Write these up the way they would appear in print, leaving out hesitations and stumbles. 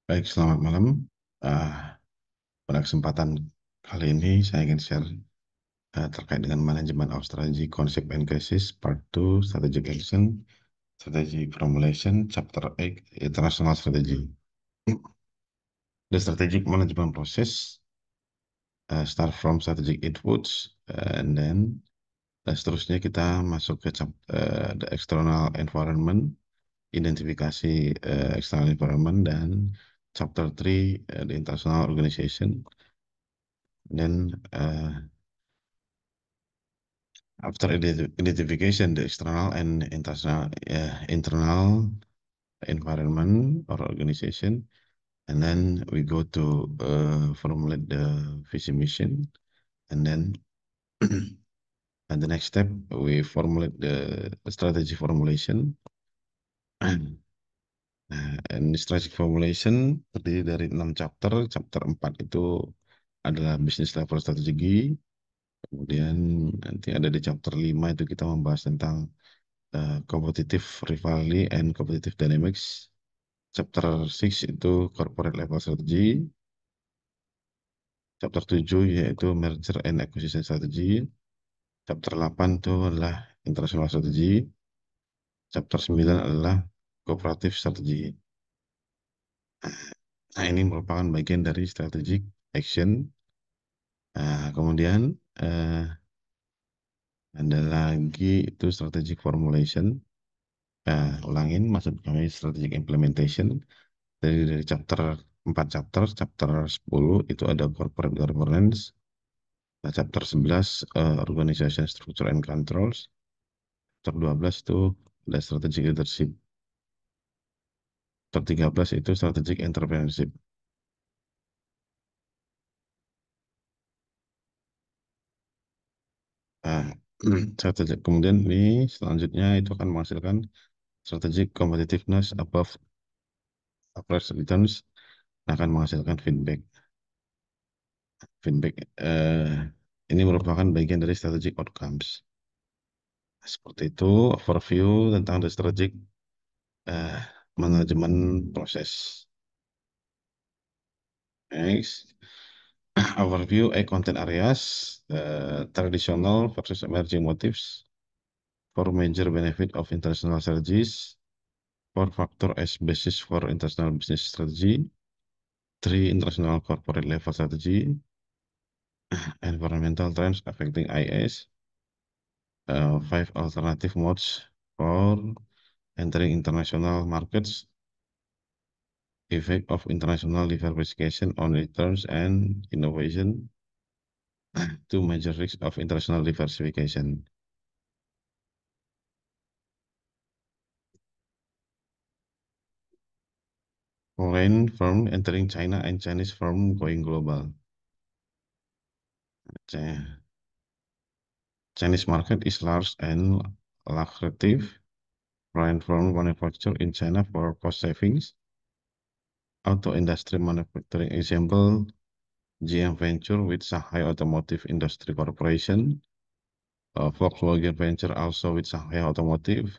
Baik, selamat malam. Ah, Pada kesempatan kali ini saya ingin share terkait dengan manajemen of strategy, concept and crisis, part 2, strategic action, strategy formulation, chapter 8, international strategy. The strategic management process start from strategic inputs, and then seterusnya kita masuk ke the external environment, identifikasi external environment, dan chapter 3, the international organization. Dan after identification, the external and internal environment or organization, and then we go to formulate the vision mission, and then and the next step we formulate the strategy formulation. Nah, and strategy formulation terdiri dari 6 chapter. Chapter 4 itu adalah business level strategi. Kemudian nanti ada di chapter 5 itu kita membahas tentang competitive rivalry and competitive dynamics. Chapter 6 itu corporate level strategy. Chapter 7 yaitu merger and acquisition strategy. Chapter 8 itu adalah international strategy. Chapter 9 adalah cooperative strategy. Nah, ini merupakan bagian dari strategic action. Kemudian ada lagi itu strategic formulation. Ulangin, maksud kami strategic implementation. Dari chapter 4 chapter 10 itu ada corporate governance. Nah, chapter 11 organization structure and controls. Chapter 12 itu ada strategic leadership. Chapter 13 itu strategic entrepreneurship. Nah, kemudian ini selanjutnya itu akan menghasilkan strategic competitiveness above average returns, akan menghasilkan feedback. Feedback ini merupakan bagian dari strategic outcomes. Seperti itu overview tentang the strategic eh, manajemen proses. Next, overview content areas, traditional versus emerging motives, four major benefit of international strategies, four factor as basis for international business strategy, three international corporate level strategy, environmental trends affecting IS, five alternative modes for entering international markets, effect of international diversification on returns and innovation, two major risks of international diversification. Foreign firm entering China and Chinese firm going global. Chinese market is large and lucrative. Foreign firm manufacture in China for cost savings. Auto industry manufacturing example, GM Venture with Shanghai Automotive Industry Corporation. Volkswagen Venture also with Shanghai Automotive.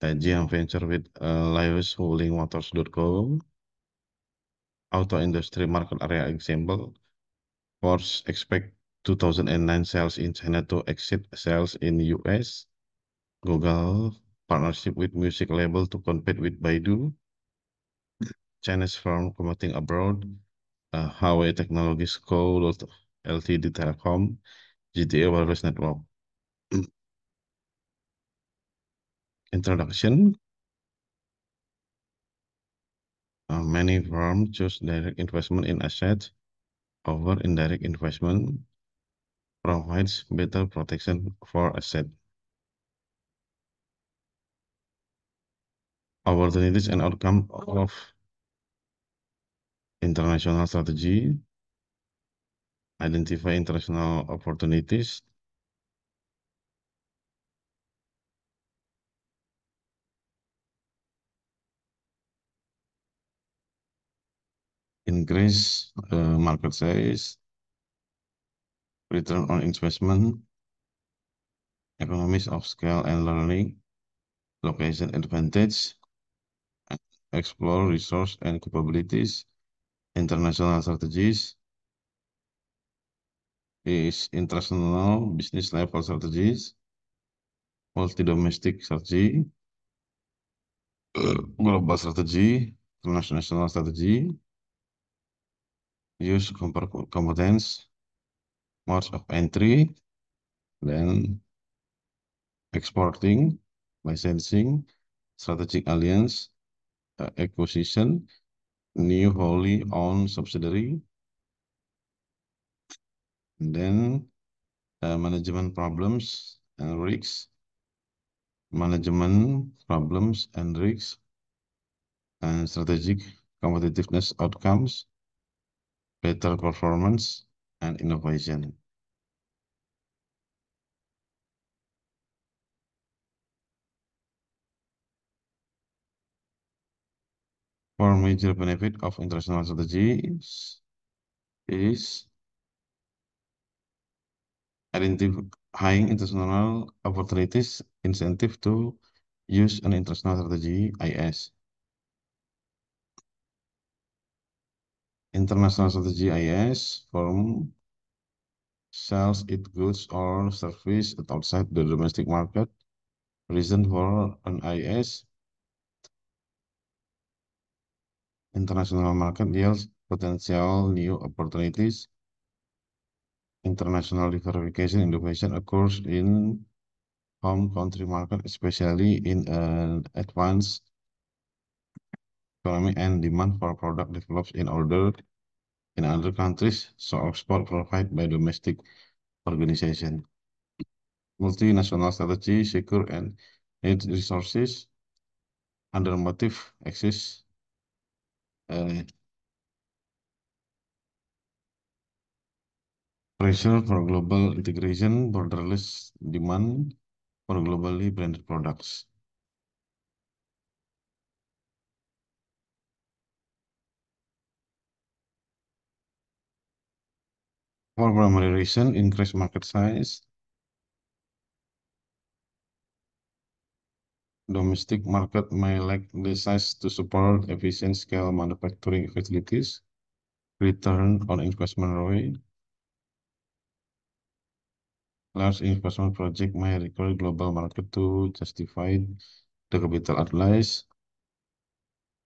GM Venture with Laius Wuling Motors.com. Auto industry market area example, Porsche expect 2009 sales in China to exceed sales in US. Google partnership with music label to compete with Baidu. Chinese firm competing abroad. Huawei Technologies Co. Ltd Telecom. GTA Wireless Network. Introduction. Many firms choose direct investment in assets over indirect investment, provides better protection for asset. Opportunities and outcome of international strategy. Identify international opportunities. Increase market size. Return on investment. economies of scale and learning, location advantage, explore resource and capabilities, international strategies, is international business level strategies, multi-domestic strategy, global strategy, international strategy, use competence, modes of entry, then exporting, licensing, strategic alliance, acquisition, new wholly owned subsidiary, and then management problems and risks, and strategic competitiveness outcomes, better performance, and innovation. For major benefit of international strategy is identifying international opportunities, incentive to use an international strategy, IS. International strategy, IS, firm sells its goods or service outside the domestic market. Reason for an IS, international market yields potential new opportunities. International diversification innovation occurs in home country market, especially in an advanced economy and demand for product developed in other countries, so export provided by domestic organization. Multinational strategy secure and need resources under motive exists uh, pressure for global integration, borderless demand for globally branded products. For primary reason, increased market size, domestic market may lack the size to support efficient scale manufacturing facilities, return on investment ROI, large investment project may require global market to justify the capital outlays.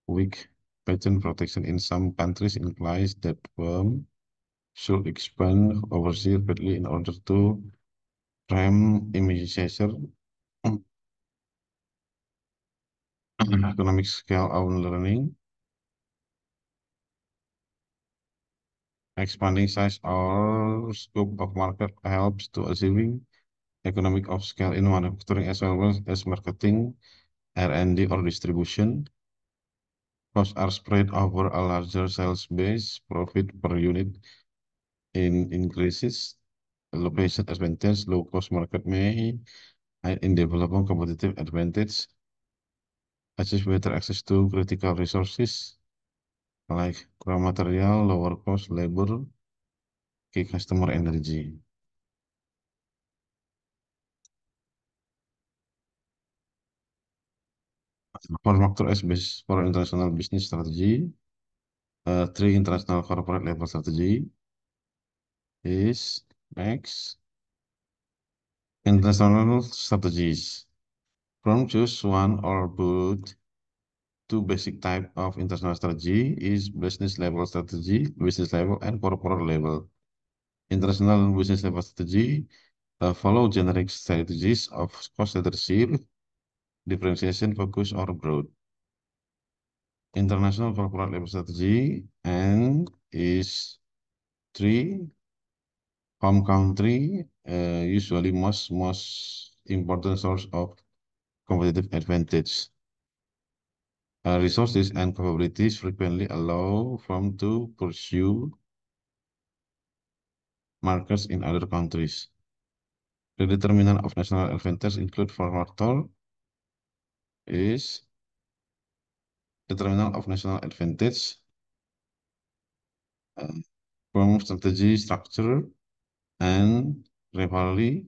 Weak patent protection in some countries implies that firms should expand overseas rapidly in order to prime immunization, economic scale of learning, expanding size or scope of market helps to achieving economic of scale in manufacturing as well as marketing, R&D or distribution. Costs are spread over a larger sales base, profit per unit increases, location advantage, low cost market may in developing competitive advantage, achieve better access to critical resources like raw material, lower cost labor, key customer energy. For factor as basis for international business strategy, three international corporate level strategy is next. International strategies. From choose one or both two basic type of international strategy is business level strategy, business level and corporate level. International business level strategy follow generic strategies of cost leadership, differentiation, focus, or growth. International corporate level strategy and is three home country, usually most important source of competitive advantage. Resources and capabilities frequently allow firm to pursue markets in other countries. The determinant of national advantage include four factors is determinant of national advantage, uh, firm strategy structure, and rivalry,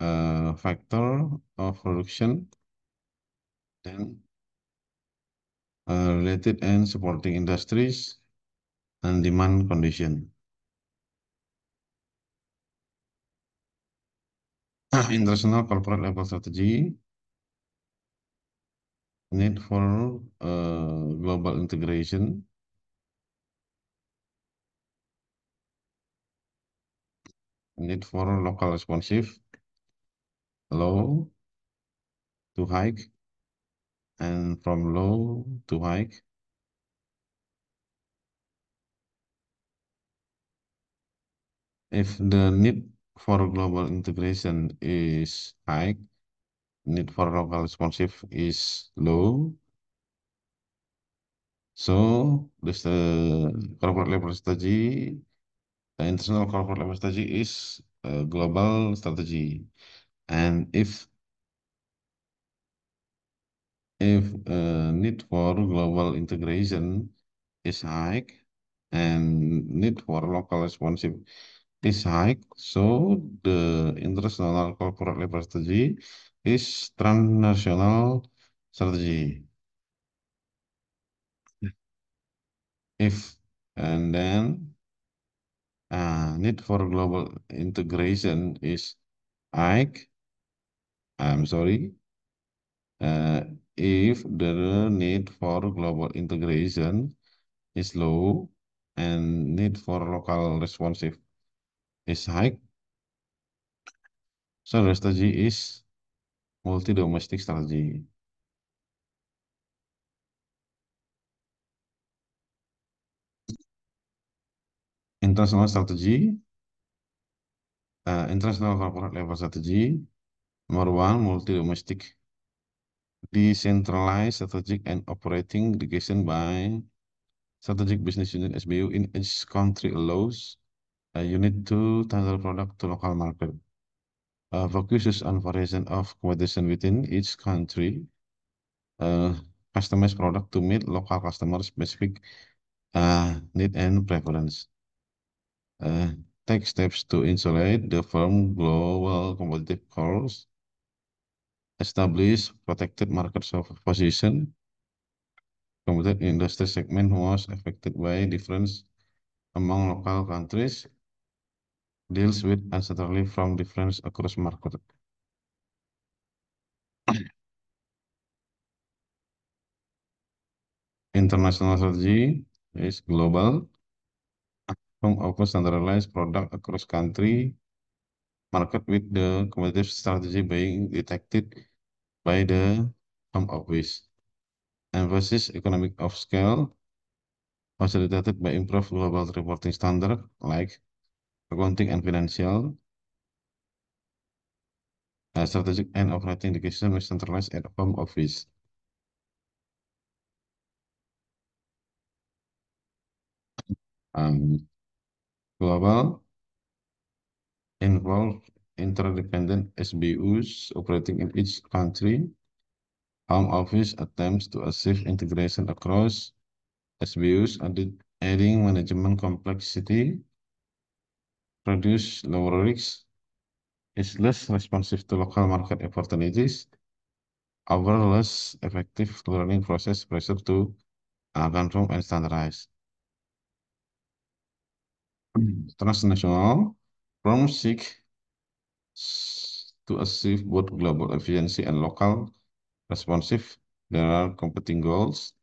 factor of production, then related and supporting industries, and demand condition. International corporate level strategy, need for global integration, need for local responsive, low to high, and from low to high. If the need for global integration is high, need for local responsive is low. So this corporate level strategy, the international corporate level strategy is a global strategy. And if need for global integration is high and need for local responsive is high, so the international corporate level strategy is transnational strategy. If and then need for global integration is high, I'm sorry, uh, if the need for global integration is low and need for local responsive is high, so the strategy is multi-domestic strategy. International strategy, international corporate level strategy, number one, multi-domestic, decentralized strategic and operating dedication by strategic business unit SBU in each country allows a unit to tailor product to local market. Focuses on variation of competition within each country. Uh, Customize product to meet local customer specific need and preference. Uh, Take steps to insulate the firm global competitive course. Establish protected market position. Competitive industry segment was affected by difference among local countries. Deals with uncertainty from difference across market. International strategy is global. From offer standardized product across country market with the competitive strategy being detected by the home office. Emphasis economic of scale facilitated by improved global reporting standard like accounting and financial. Strategic and operating decision is centralized at home office. Um, Global involve interdependent SBUs operating in each country. Home office attempts to achieve integration across SBUs, adding management complexity, produce lower risks, is less responsive to local market opportunities, overall less effective learning process pressure to conform and standardize. Transnational firms seek to achieve both global efficiency and local responsive. There are competing goals,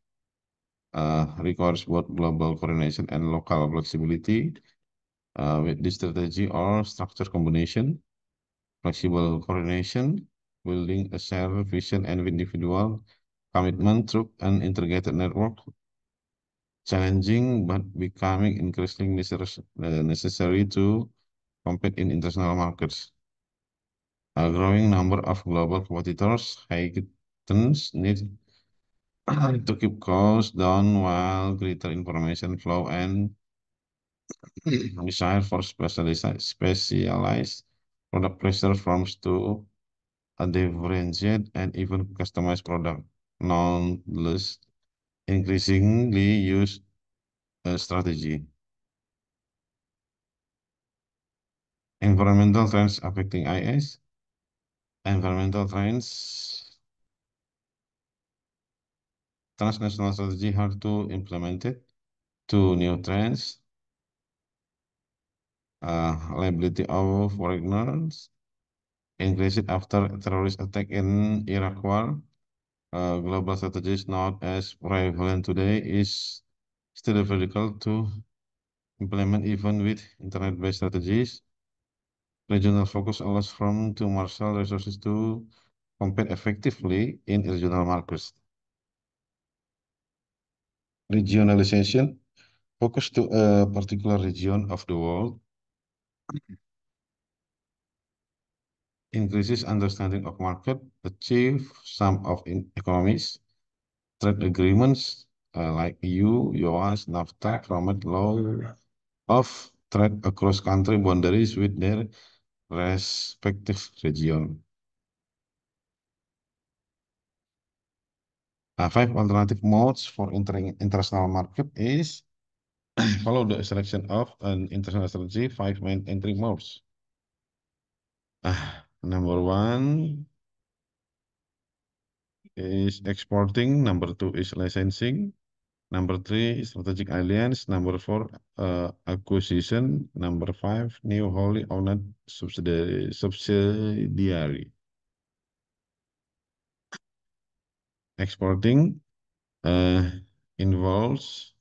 requires both global coordination and local flexibility. With this strategy or structure combination, flexible coordination, building a shared vision and individual commitment through an integrated network, challenging but becoming increasingly necessary to compete in international markets. A growing number of global competitors heightens need to keep costs down while greater information flow and desire for specialized product pressure firms to differentiate and even customize product. Nonetheless, increasingly use a strategy. Environmental trends affecting IS. Environmental trends, transnational strategy hard to implement it. Two new trends, liability of foreigners, increased after terrorist attack in Iraq war. Global strategies not as prevalent today is still difficult to implement even with internet-based strategies. Regional focus allows firms to marshal resources to compete effectively in regional markets. Regionalization focus to a particular region of the world increases understanding of market, achieve some of economies, trade agreements like EU, US, NAFTA promote law of trade across country boundaries with their respective region. Five alternative modes for entering international market is follow the selection of an international strategy, five main entry modes. Number one is exporting, number two is licensing, number three strategic alliance, number four acquisition, number five new wholly owned subsidiary. Exporting uh, involves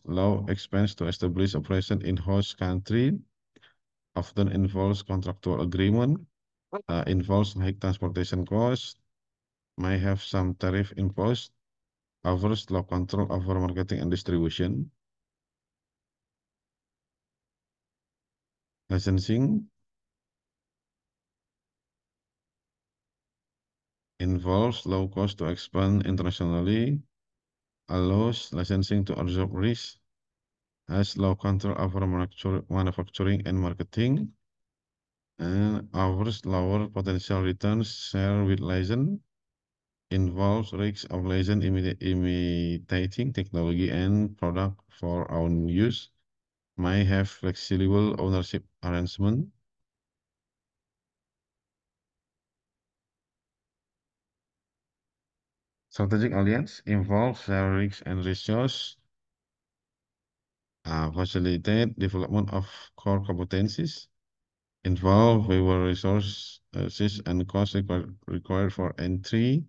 low expense to establish operation in host country, often involves contractual agreement, involves high transportation costs, may have some tariff imposed, offers low control over marketing and distribution. Licensing involves low cost to expand internationally, allows licensing to absorb risk, has low control over manufacturing and marketing, and offers lower potential returns share with license, involves risks of license imitating technology and product for own use, may have flexible ownership arrangement. Strategic alliance involves share risks and resources, facilitate development of core competencies, involve waiver resources and costs required for entry,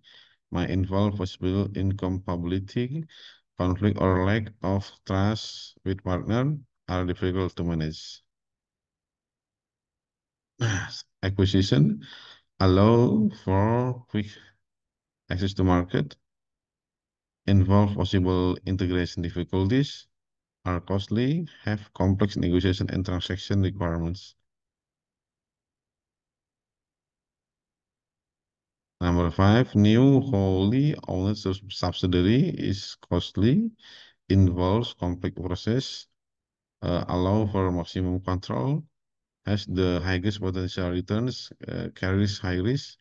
might involve possible incompatibility, conflict or lack of trust with partner are difficult to manage. Acquisition allow for quick access to market, involve possible integration difficulties, are costly, have complex negotiation and transaction requirements. Number five, new wholly owned subsidiary is costly, involves complex process, allow for maximum control, has the highest potential returns, carries high risk,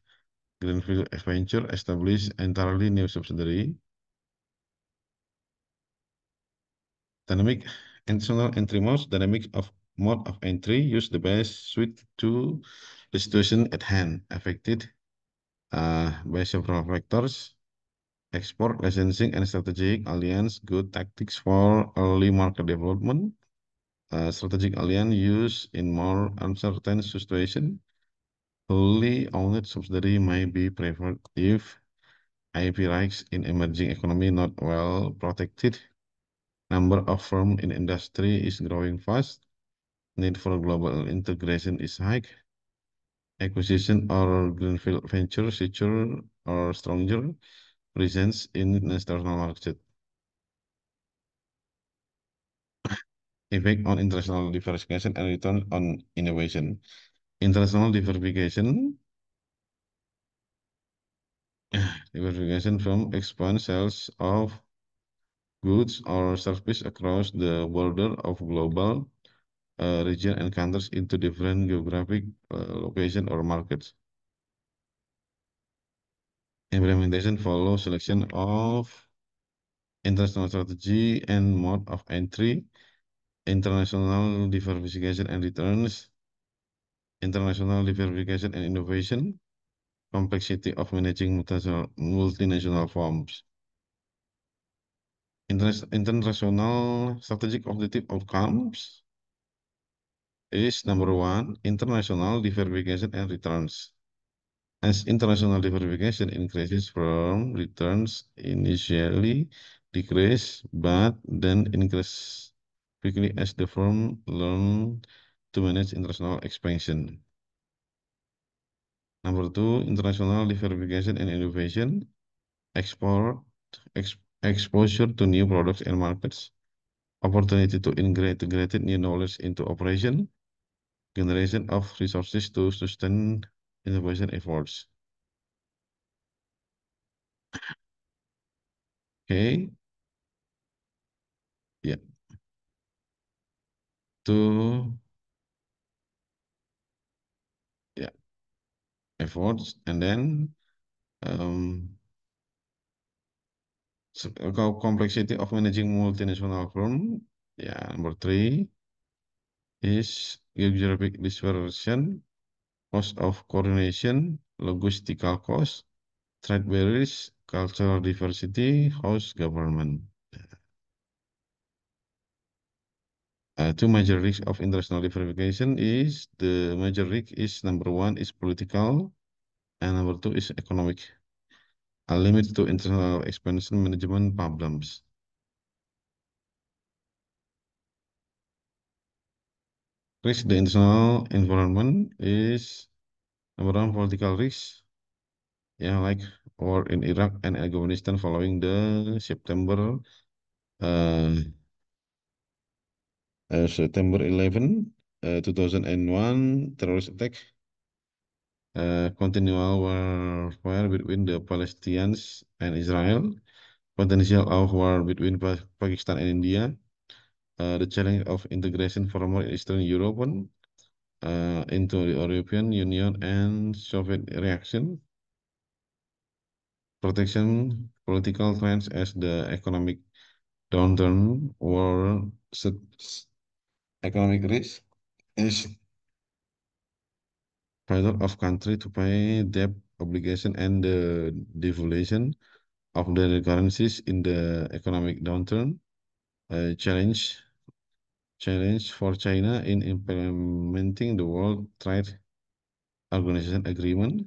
greenfield venture, establish entirely new subsidiary. Dynamic internal entry modes, dynamic of mode of entry, use the best suit to the situation at hand, affected by several factors. Export, licensing, and strategic alliance, good tactics for early market development. Strategic alliance used in more uncertain situation. Wholly owned subsidiary may be preferred if IP rights in emerging economy not well protected. Number of firms in industry is growing fast. Need for global integration is high. Acquisition or greenfield venture secure or stronger presence in international market. Effect on international diversification and return on innovation. International diversification from expand sales of goods or service across the border of global region and countries into different geographic location or markets. Implementation follow selection of international strategy and mode of entry, international diversification and returns, international diversification and innovation, complexity of managing multinational firms. International strategic objective outcomes is number one, international diversification and returns. As international diversification increases, firm returns initially decrease, but then increase quickly as the firm learn to manage international expansion. Number two, international diversification and innovation, export, exposure to new products and markets, opportunity to integrate new knowledge into operation, generation of resources to sustain innovation efforts. Okay, yeah, to yeah efforts, and then um, complexity of managing multinational firm. Yeah, number three is geographic dispersion, cost of coordination, logistical cost, trade barriers, cultural diversity, host government. Two major risks of international diversification is the major risk is number one is political and number two is economic. A limit to international expansion management problems. Risk the international environment is number one political risk. Yeah, like war in Iraq and Afghanistan following the uh, September 11, 2001 terrorist attack, continual warfare between the Palestinians and Israel, potential of war between Pakistan and India, the challenge of integration former Eastern Europe into the European Union and Soviet reaction, protection, political trends as the economic downturn or economic risk is failure of country to pay debt obligation and the devaluation of the currencies in the economic downturn, challenge for China in implementing the World Trade Organization agreement,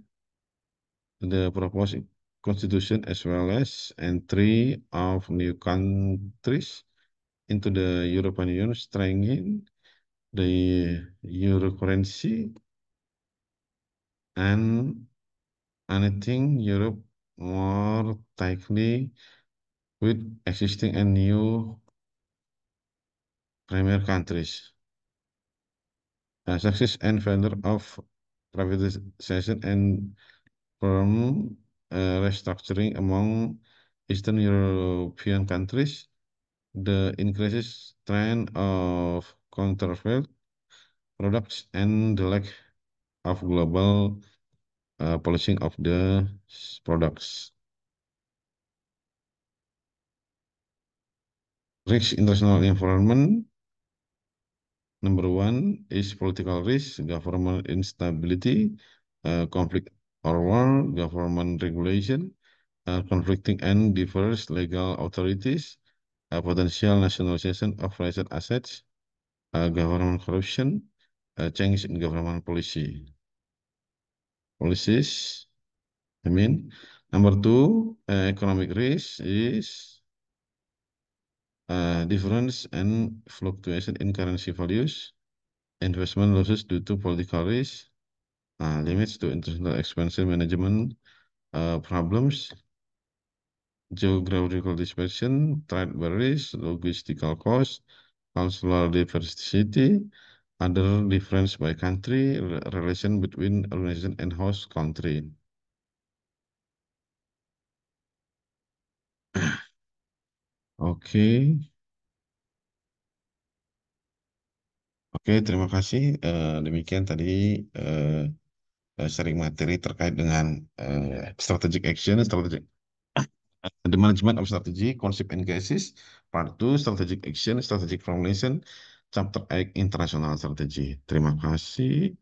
the proposed constitution as well as entry of new countries into the European Union, strengthening the euro currency and anything Europe more tightly with existing and new premier countries. Success and failure of privatization and firm restructuring among Eastern European countries, the increases trend of counterfeit products and the lack of global polishing of the products. Risk international environment. Number one is political risk, government instability, conflict or war, government regulation, conflicting and diverse legal authorities, potential nationalization of private assets, government corruption, change in government policies. I mean, number two, economic risk is difference and fluctuation in currency values, investment losses due to political risk, limits to international expansion management problems, geographical dispersion, trade barriers, logistical costs, cultural diversity, other difference by country, relation between organization and host country. Oke, oke, terima kasih. Demikian tadi eh, sharing materi terkait dengan strategic action, strategic the management of strategy, concept and cases, part 2, strategic action, strategic formulation, chapter 8, international strategy. Terima kasih.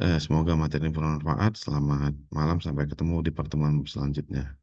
Semoga materi ini bermanfaat. Selamat malam, sampai ketemu di pertemuan selanjutnya.